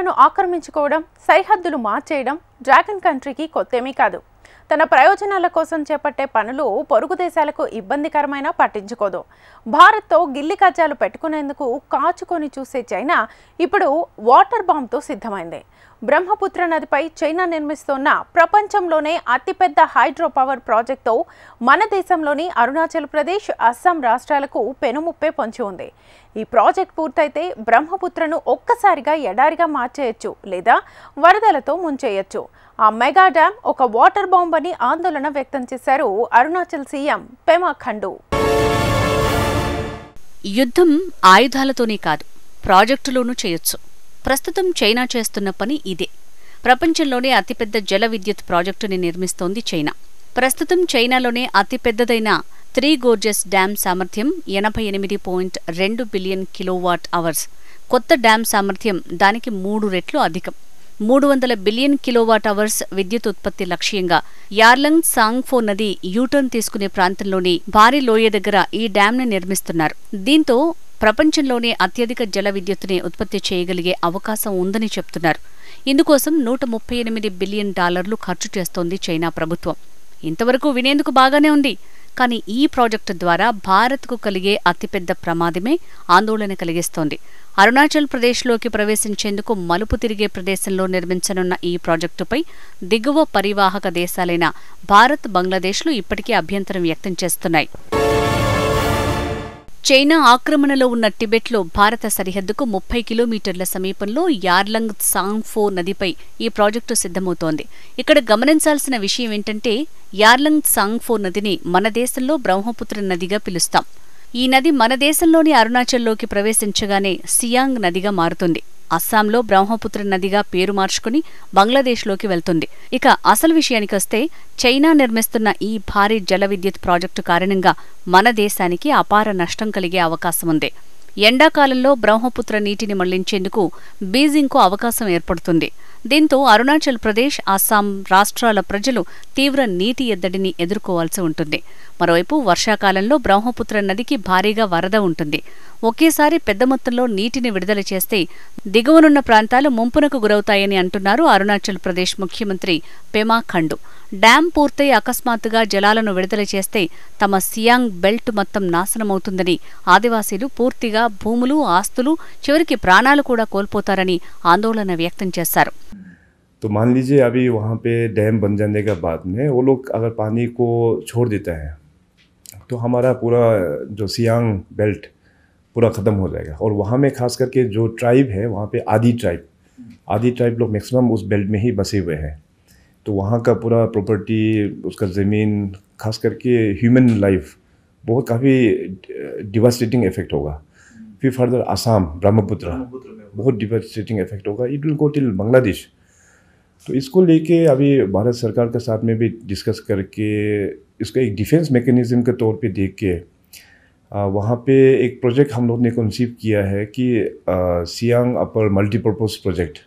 భూభాగాలను ఆక్రమించుకోవడం, సరిహద్దులు మార్చేయడం డ్రాగన్ కంట్రీకి కొత్తేమీ కాదు. తన ప్రయోజనాల కోసం చేపట్టే పనులు పొరుగు దేశాలకు ఇబ్బందికరమైన పట్టించుకోదు. భారత్తో గిల్లి కజ్జాలు పెట్టుకునేందుకు కాచుకొని చూసే చైనా ఇప్పుడు వాటర్ బాంబ్తో సిద్ధమైంది. బ్రహ్మపుత్ర నదిపై చైనా నిర్మిస్తున్న ప్రపంచంలోనే అతిపెద్ద హైడ్రో పవర్ ప్రాజెక్టుతో మన దేశంలోని అరుణాచల్ ప్రదేశ్, అస్సాం రాష్ట్రాలకు పెనుముప్పే పొంచి ఉంది. ఈ ప్రాజెక్ట్ పూర్తయితే బ్రహ్మపుత్రను ఒక్కసారిగా ఎడారిగా మార్చేయచ్చు, లేదా వరదలతో ముంచేయచ్చు. ఆ మెగా డ్యామ్ ఒక వాటర్ బాంబ్ అని ఆందోళన వ్యక్తం చేశారు అరుణాచల్ సీఎం పెమా ఖండు. యుద్ధం ఆయుధాలతోనే కాదు, ప్రాజెక్టులోనూ చేయొచ్చు. ప్రస్తుతం చైనా చేస్తున్న పని ఇదే. ప్రపంచంలోనే అతిపెద్ద జల విద్యుత్ ప్రాజెక్టుని నిర్మిస్తోంది చైనా. ప్రస్తుతం చైనాలోనే అతిపెద్దదైన 3 గోర్జెస్ డ్యామ్ సామర్థ్యం 88.2 బిలియన్ కిలోవాట్ అవర్స్. కొత్త డ్యామ్ సామర్థ్యం దానికి 3 రెట్లు అధికం. 300 బిలియన్ కిలోవాట్ అవర్స్ విద్యుత్ ఉత్పత్తి లక్ష్యంగా యార్లంగ్ సాంగ్ఫో నది యూటర్న్ తీసుకునే ప్రాంతంలోని భారీ లోయ దగ్గర ఈ డ్యాంని నిర్మిస్తున్నారు. దీంతో ప్రపంచంలోనే అత్యధిక జల విద్యుత్తుని ఉత్పత్తి చేయగలిగే అవకాశం ఉందని చెప్తున్నారు. ఇందుకోసం $138 బిలియన్ ఖర్చు చేస్తోంది చైనా ప్రభుత్వం. ఇంతవరకు వినేందుకు బాగానే ఉంది. కానీ ఈ ప్రాజెక్టు ద్వారా భారత్కు కలిగే అతిపెద్ద ప్రమాదమే ఆందోళన కలిగిస్తోంది. అరుణాచల్ ప్రదేశ్లోకి ప్రవేశించేందుకు మలుపు తిరిగే ప్రదేశంలో నిర్మించనున్న ఈ ప్రాజెక్టుపై దిగువ పరివాహక దేశాలైన భారత్, బంగ్లాదేశ్లు ఇప్పటికే అభ్యంతరం వ్యక్తం చేస్తున్నాయి. చైనా ఆక్రమణలో ఉన్న టిబెట్లో భారత సరిహద్దుకు 30 కిలోమీటర్ల సమీపంలో యార్లంగ్ సాంగ్ఫో నదిపై ఈ ప్రాజెక్టు సిద్ధమవుతోంది. ఇక్కడ గమనించాల్సిన విషయం ఏంటంటే, యార్లంగ్ సాంగ్ఫో నదిని మన దేశంలో బ్రహ్మపుత్ర నదిగా పిలుస్తాం. ఈ నది మన దేశంలోని అరుణాచల్లోకి ప్రవేశించగానే సియాంగ్ నదిగా మారుతుంది. అస్సాంలో బ్రహ్మపుత్ర నదిగా పేరు మార్చుకుని బంగ్లాదేశ్లోకి వెళ్తుంది. ఇక అసలు విషయానికొస్తే, చైనా నిర్మిస్తున్న ఈ భారీ జల విద్యుత్ ప్రాజెక్టు కారణంగా మన దేశానికి అపార నష్టం కలిగే అవకాశం ఉంది. ఎండాకాలంలో బ్రహ్మపుత్ర నీటిని మళ్లించేందుకు బీజింగ్కు అవకాశం ఏర్పడుతుంది. దీంతో అరుణాచల్ ప్రదేశ్, అస్సాం రాష్ట్రాల ప్రజలు తీవ్ర నీటి ఎద్దడిని ఎదుర్కోవాల్సి ఉంటుంది. మరోవైపు వర్షాకాలంలో బ్రహ్మపుత్ర నదికి భారీగా వరద ఉంటుంది. ఒకేసారి పెద్ద మొత్తంలో నీటిని విడుదల చేస్తే దిగువనున్న ప్రాంతాలు ముంపునకు గురవుతాయని అంటున్నారు అరుణాచల్ ప్రదేశ్ ముఖ్యమంత్రి పెమా ఖండు. డ్యాం పూర్తయి అకస్మాత్తుగా జలాలను విడుదల చేస్తే తమ సియాంగ్ బెల్ట్ మొత్తం నాశనమవుతుందని, ఆదివాసీలు పూర్తిగా భూములు, ఆస్తులు, చివరికి ప్రాణాలు కూడా కోల్పోతారని ఆందోళన వ్యక్తం చేశారు. तो मान लीजिए अभी वहाँ पे डैम बन जाने के बाद में वो लोग अगर पानी को छोड़ देता है तो हमारा पूरा जो सियांग बेल्ट पूरा ख़त्म हो जाएगा. और वहाँ में खास करके जो ट्राइब है वहाँ पे आदि ट्राइब लोग मैक्सिमम उस बेल्ट में ही बसे हुए हैं. तो वहाँ का पूरा प्रॉपर्टी, उसका ज़मीन, खास करके ह्यूमन लाइफ बहुत काफ़ी डिवास्टेटिंग इफेक्ट होगा. फिर फर्दर आसाम, ब्रह्मपुत्र बहुत डिवास्टेटिंग इफेक्ट होगा. It will go till Bangladesh. तो इसको लेके अभी भारत सरकार के साथ में भी डिस्कस करके इसको एक डिफेंस मैकेनिज्म के तौर पे देख के वहाँ पे एक प्रोजेक्ट हम लोग ने कंसीव किया है कि सियांग अपर मल्टीपर्पज प्रोजेक्ट.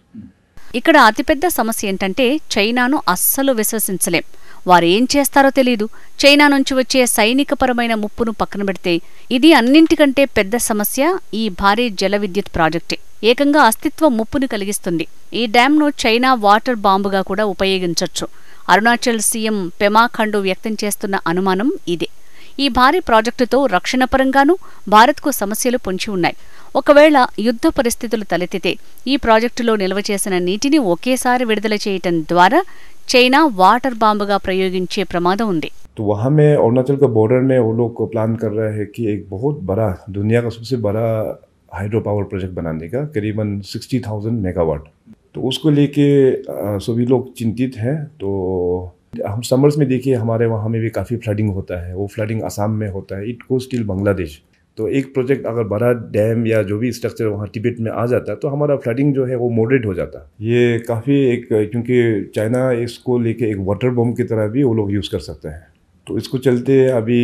ఇక్కడ అతిపెద్ద సమస్య ఏంటంటే, చైనాను అస్సలు విశ్వసించలేం. వారేం చేస్తారో తెలీదు. చైనా నుంచి వచ్చే సైనికపరమైన ముప్పును పక్కన పెడితే ఇది అన్నింటికంటే పెద్ద సమస్య ఈ భారీ జల విద్యుత్ ప్రాజెక్టే. ఏకంగా అస్తిత్వ ముప్పుని కలిగిస్తుంది. ఈ డ్యాంను చైనా వాటర్ బాంబుగా కూడా ఉపయోగించొచ్చు. అరుణాచల్ సీఎం పెమా ఖండు వ్యక్తం చేస్తున్న అనుమానం ఇదే. ఈ భారీ ప్రాజెక్టుతో రక్షణ పరంగానూ భారత్కు సమస్యలు పొంచి ఉన్నాయి. ఒకవేళ యుద్ధ పరిస్థితులు తలెత్తితే ఈ ప్రాజెక్టులో నిల్వ చేసిన నీటిని ఒకేసారి విడుదల చేయటం ద్వారా చైనా వాటర్ బాంబుగా ప్రయోగించే ప్రమాదం ఉంది. तो वहाँ में अरुणाचल का बॉर्डर में वो लोग को प्लान कर रहे हैं कि एक बहुत बड़ा, दुनिया का सबसे बड़ा हाइड्रो पावर प्रोजेक्ट बनाने का, करीबन 60,000 मेगावाट. तो उसको लेके सभी लोग चिंतित हैं. तो हम समर्स में देखिए हमारे वहाँ में भी काफ़ी फ्लडिंग होता है. वो फ्लडिंग असम में होता है. It goes till Bangladesh. तो एक प्रोजेक्ट अगर बड़ा डैम या जो भी स्ट्रक्चर वहाँ तिब्बत में आ जाता है तो हमारा फ्लडिंग जो है वो मॉडरेट हो जाता. ये काफ़ी एक, क्योंकि चाइना इसको लेके एक वाटर बॉम्ब की तरह भी वो लोग यूज़ कर सकते हैं. तो इसको चलते अभी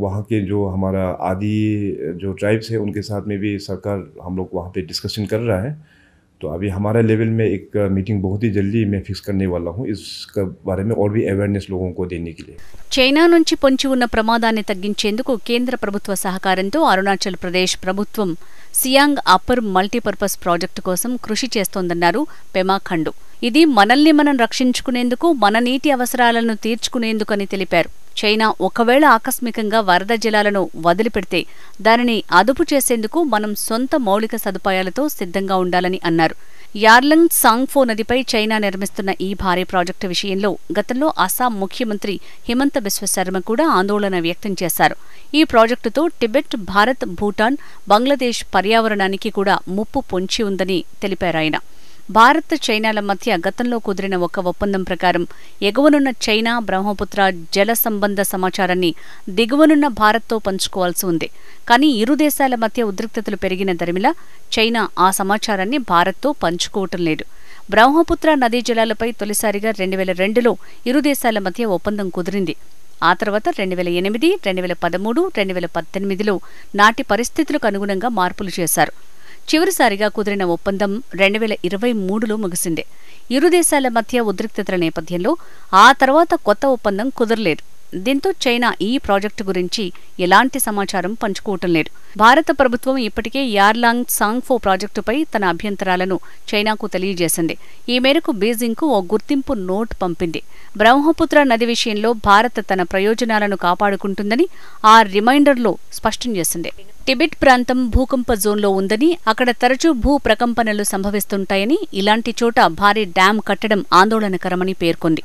वहाँ के जो हमारा आदि जो ट्राइब्स है उनके साथ में भी सरकार, हम लोग वहाँ पे डिस्कशन कर रहा है. तो अभी हमारे लेवल में एक मीटिंग बहुत ही जल्दी मैं फिक्स करने वाला हूँ इसके बारे में और भी अवेयरनेस लोगों को देने के लिए। చైనా నుంచి పొంచి ఉన్న ప్రమాదాన్ని తగ్గించేందుకు కేంద్ర ప్రభుత్వ సహకారంతో అరుణాచల్ ప్రదేశ్ ప్రభుత్వం సియాంగ్ అప్పర్ మల్టీపర్పస్ ప్రాజెక్టు కోసం కృషి చేస్తోందన్నారు పెమా ఖండు. ఇది మనల్ని మనం రక్షించుకునేందుకు, మన నీటి అవసరాలను తీర్చుకునేందుకని తెలిపారు. చైనా ఒకవేళ ఆకస్మికంగా వరద జలాలను వదిలిపెడితే దానిని అదుపు చేసేందుకు మనం సొంత మౌలిక సదుపాయాలతో సిద్ధంగా ఉండాలని అన్నారు. యార్లంగ్ సాంగ్ఫో నదిపై చైనా నిర్మిస్తున్న ఈ భారీ ప్రాజెక్టు విషయంలో గతంలో అస్సాం ముఖ్యమంత్రి హిమంత బిశ్వ శర్మ కూడా ఆందోళన వ్యక్తం చేశారు. ఈ ప్రాజెక్టుతో టిబెట్, భారత్, భూటాన్, బంగ్లాదేశ్ పర్యావరణానికి కూడా ముప్పు పొంచి ఉందని తెలిపారాయన. భారత్, చైనాల మధ్య గతంలో కుదిరిన ఒక ఒప్పందం ప్రకారం ఎగువనున్న చైనా బ్రహ్మపుత్ర జల సంబంధ సమాచారాన్ని దిగువనున్న భారత్తో పంచుకోవాల్సి ఉంది. కానీ ఇరు దేశాల మధ్య ఉద్రిక్తతలు పెరిగిన దరిమిలా చైనా ఆ సమాచారాన్ని భారత్తో పంచుకోవటం లేదు. బ్రహ్మపుత్ర నదీ జలాలపై తొలిసారిగా 2002లో ఇరు దేశాల మధ్య ఒప్పందం కుదిరింది. ఆ తర్వాత 2008, 2013, 2018లో నాటి పరిస్థితులకు అనుగుణంగా మార్పులు చేశారు. చివరిసారిగా కుదిరిన ఒప్పందం 2023లో ముగిసింది. ఇరు దేశాల మధ్య ఉద్రిక్తతల నేపథ్యంలో ఆ తర్వాత కొత్త ఒప్పందం కుదరలేదు. దీంతో చైనా ఈ ప్రాజెక్టు గురించి ఎలాంటి సమాచారం పంచుకోవటం లేదు. భారత ప్రభుత్వం ఇప్పటికే యార్లాంగ్ సాంగ్ఫో ప్రాజెక్టుపై తన అభ్యంతరాలను చైనాకు తెలియజేసింది. ఈ మేరకు బీజింగ్కు ఓ గుర్తింపు నోట్ పంపింది. బ్రహ్మపుత్ర నది విషయంలో భారత్ తన ప్రయోజనాలను కాపాడుకుంటుందని ఆ రిమైండర్లో స్పష్టం చేసింది. టిబెట్ ప్రాంతం భూకంప జోన్లో ఉందని, అక్కడ తరచూ భూ ప్రకంపనలు సంభవిస్తుంటాయని, ఇలాంటి చోట భారీ డ్యాం కట్టడం ఆందోళనకరమని పేర్కొంది.